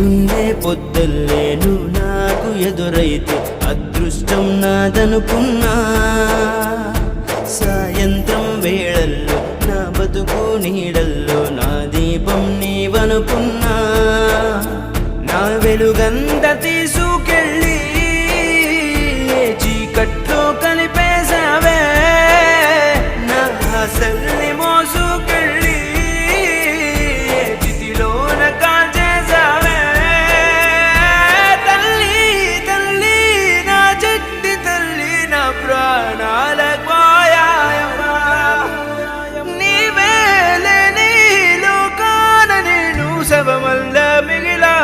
పొద్దున్నే పొద్దుల్లే నువ్వు నాకు ఎదురైతే అదృష్టం నాదనుకున్నా. సాయంత్రం వేళల్లో నా బతుకు నీడల్లో నా దీపం నీవనుకున్నా. నా వెలుగంత తీసుకెళ్ళి చీకట్లో కలిపేశావే, నా ఆశల్ని మోసుకెళ్ళి చితిలోన కాల్చేశావే. తల్లి తల్లి నా చెట్టి తల్లి నా ప్రాణాల పోయాయమ్మా. నీవే లేని లోకాన నేను శవమల్ల మిగిలా.